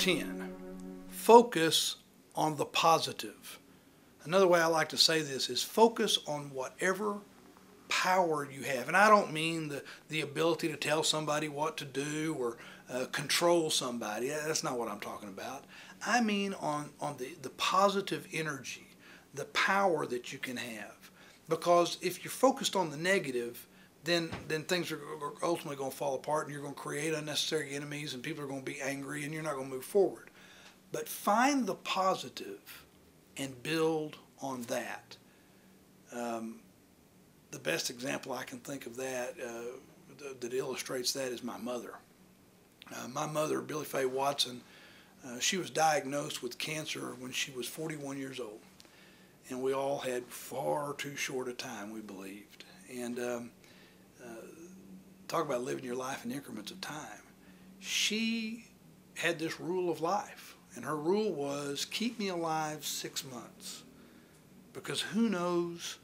10, focus on the positive. Another way I like to say this is focus on whatever power you have. And I don't mean the ability to tell somebody what to do or control somebody. That's not what I'm talking about. I mean on the positive energy, the power that you can have. Because if you're focused on the negative, then things are ultimately going to fall apart, and you're going to create unnecessary enemies, and people are going to be angry, and you're not going to move forward. But find the positive and build on that. The best example I can think of that that illustrates that is my mother. My mother, Billie Faye Watson, she was diagnosed with cancer when she was 41 years old. And we all had far too short a time, we believed. And talk about living your life in increments of time. She had this rule of life. And her rule was, keep me alive 6 months. Because who knows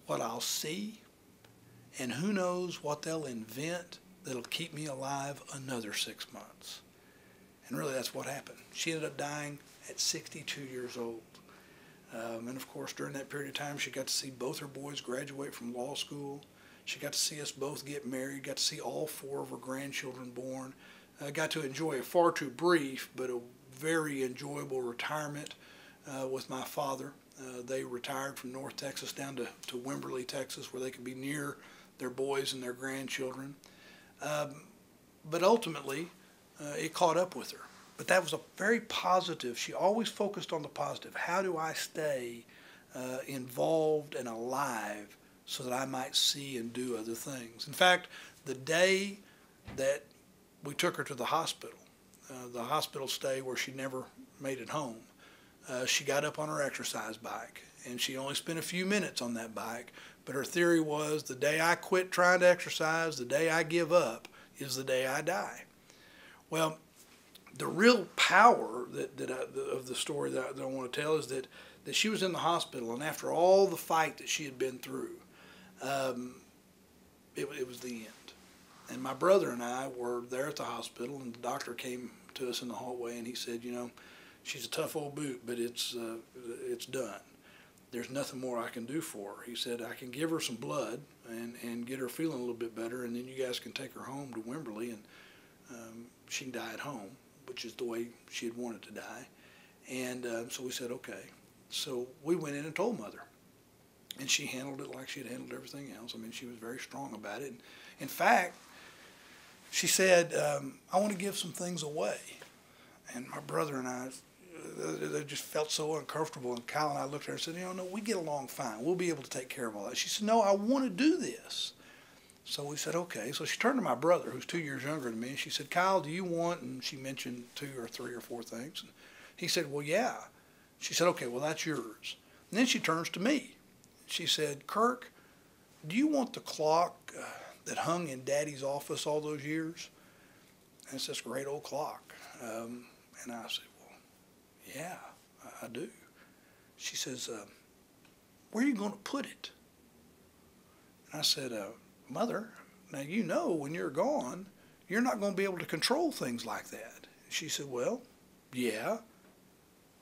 what I'll see, and who knows what they'll invent that'll keep me alive another 6 months. And really that's what happened. She ended up dying at 62 years old. And of course during that period of time she got to see both her boys graduate from law school. She got to see us both get married, got to see all 4 of her grandchildren born. Got to enjoy a far too brief but a very enjoyable retirement with my father. They retired from North Texas down to Wimberley, Texas, where they could be near their boys and their grandchildren. But ultimately, it caught up with her. But that was a very positive. She always focused on the positive. How do I stay involved and alive so that I might see and do other things? In fact, the day that we took her to the hospital stay where she never made it home, she got up on her exercise bike, and she only spent a few minutes on that bike, but her theory was, the day I quit trying to exercise, the day I give up, is the day I die. Well, the real power of the story that I want to tell is that she was in the hospital, and after all the fight that she had been through, it was the end. And my brother and I were there at the hospital, and the doctor came to us in the hallway, and he said, you know, she's a tough old boot, but it's done. There's nothing more I can do for her. He said, I can give her some blood and get her feeling a little bit better, and then you guys can take her home to Wimberley, and she can die at home, which is the way she had wanted to die. And so we said, okay. So we went in and told Mother. And she handled it like she had handled everything else. I mean, she was very strong about it. And in fact, she said, I want to give some things away. And my brother and I, they just felt so uncomfortable. And Kyle and I looked at her and said, you know, no, we get along fine. We'll be able to take care of all that. She said, no, I want to do this. So we said, okay. So she turned to my brother, who's 2 years younger than me, and she said, Kyle, do you want, and she mentioned 2 or 3 or 4 things. And he said, well, yeah. She said, okay, well, that's yours. And then she turns to me. She said, Kirk, do you want the clock that hung in Daddy's office all those years? And it's this great old clock. And I said, well, yeah, I do. She says, where are you going to put it? And I said, Mother, now you know when you're gone, you're not going to be able to control things like that. She said, well, yeah,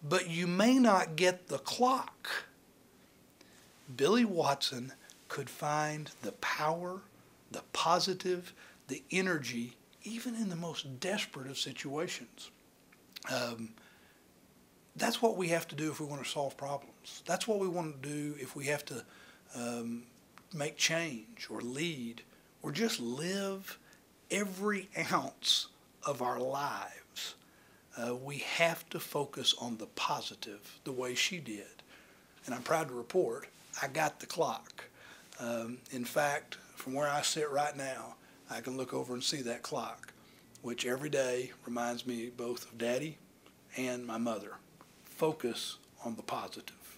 but you may not get the clock. Billie Watson could find the power, the positive, the energy, even in the most desperate of situations. That's what we have to do if we want to solve problems. That's what we want to do if we have to make change or lead or just live every ounce of our lives. We have to focus on the positive the way she did. And I'm proud to report I got the clock. In fact, from where I sit right now, I can look over and see that clock, which every day reminds me both of Daddy and my mother. Focus on the positive.